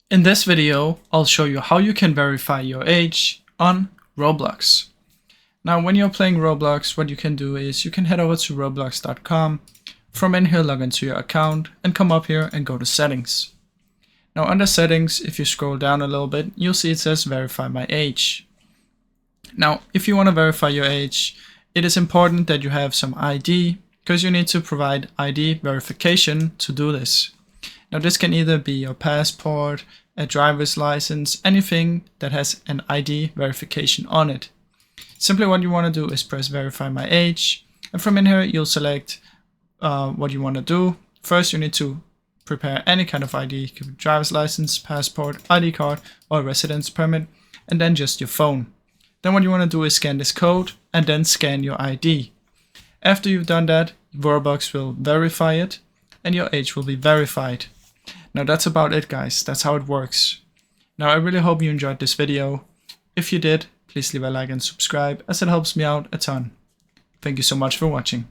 In this video, I'll show you how you can verify your age on Roblox. Now, when you're playing Roblox, what you can do is you can head over to roblox.com. From in here, log into your account and come up here and go to settings. Now, under settings, if you scroll down a little bit, you'll see it says verify my age. Now, if you want to verify your age, it is important that you have some ID because you need to provide ID verification to do this. Now, this can either be your passport, a driver's license, anything that has an ID verification on it. Simply what you want to do is press verify my age, and from in here you'll select what you want to do. First, you need to prepare any kind of ID, driver's license, passport, ID card, or residence permit, and then just your phone. Then what you want to do is scan this code and then scan your ID. After you've done that, Roblox will verify it and your age will be verified. Now that's about it, guys. That's how it works. Now I really hope you enjoyed this video. If you did, please leave a like and subscribe as it helps me out a ton. Thank you so much for watching.